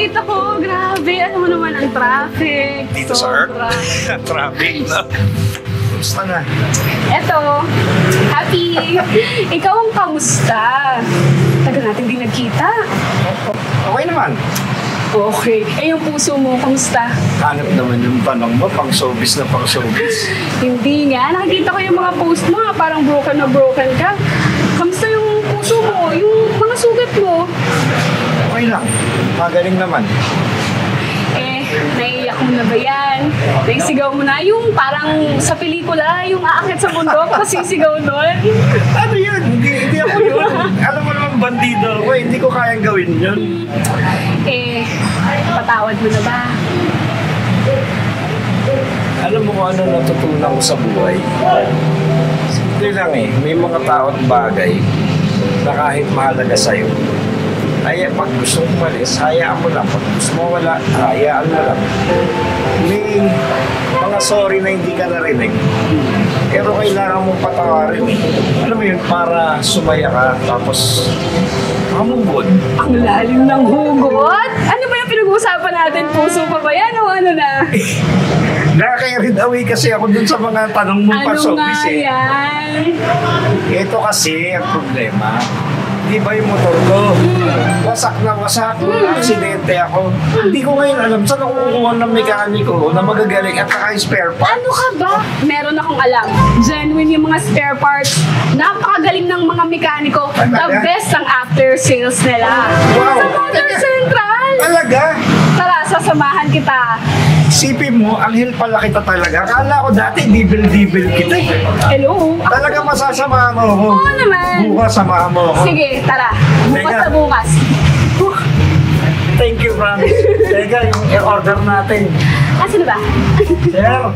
late ako. Grabe, alam mo naman ang traffic. Dito Sobra. sa traffic, no? Gusto na. Eto, happy. Ikaw ang kamusta? Tagal natin din nagkita. Okay naman. Okay. Eh, yung puso mo, kamusta? Hanap naman yung tanong mo, pang showbiz na pang showbiz. Hindi nga. Nakikita ko yung mga post mo, parang broken na broken ka. Kamusta yung puso mo? Yung mga sugat mo? Okay lang. Magaling naman. Eh, naiiyak mo na ba yan? Naisigaw mo na yung parang sa pelikula, yung aakit sa bundok, tapos sisigaw doon. Ano yun? Hindi ako yun. Alam mo naman, bandido ako. Hindi ko kayang gawin yun. Eh, patawad mo na ba? Alam mo kung ano natutunan ko sa buhay? Simple lang eh. May mga tao at bagay na kahit mahalaga sa'yo, pag gusto mong malis, hayaan mo lang. Pag gusto mo wala, hayaan mo lang. May mga sorry na hindi ka narinig. Pero kailangan mong patawarin eh. Alam mo yun, para sumaya ka, tapos hamubod. Ang lalim ng hugot? Ano ba yung pinag-uusapan natin? Puso pa ba yan o ano na? Nakaka-read away kasi ako dun sa mga tanong mong Ano pa-showbiz nga eh. yan? Ito kasi ang problema. Di ba yung motor ko? Wasak na wasak. Aksidente ako. Hindi ko ngayon alam saan ako kukuha ng mekaniko na magagaling at saka yung spare part. Ano ka ba? Meron akong alam. Genuine yung mga spare parts. Napakagaling ng mga mekaniko. The Talaga? best ang after sales nila. Wow! Sa Motor Central! Talaga? Tara, sasamahan kita. Isipin mo, anghel pala kita talaga. Akala ko dati, dibil-dibil kita eh. Hello? Talaga masasamahan mo ako. Oo naman. Bukas samahan mo ako. Sige, tara. Bukas Teka. na bukas. Thank you, promise. Teka, yung i-order natin. Asan na ba? Sir,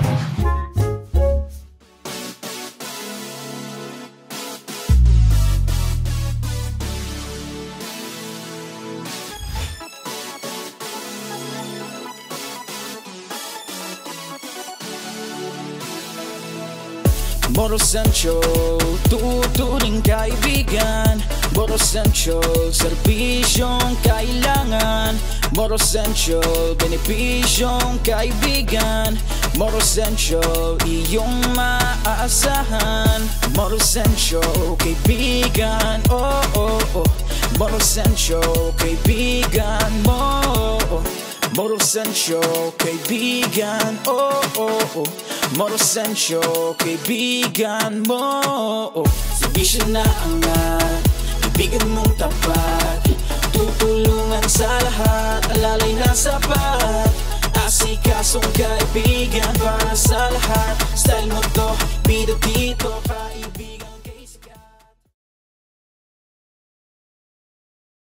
Moro Sancho, tuturing kaibigan. Moro Sancho, serbisyong kailangan. Moro Sancho, benepisyong kaibigan. Moro Sancho, iyong maaasahan. Moro Sancho, kaibigan, oh oh oh. Moro Sancho, kaibigan mo. Moro Sancho, kaibigan, oh oh oh. Moro Sancho, kaibigan mo. Serbisyo na angat, kaibigan mong tapat. Tutulungan sa lahat, alalay na sapat.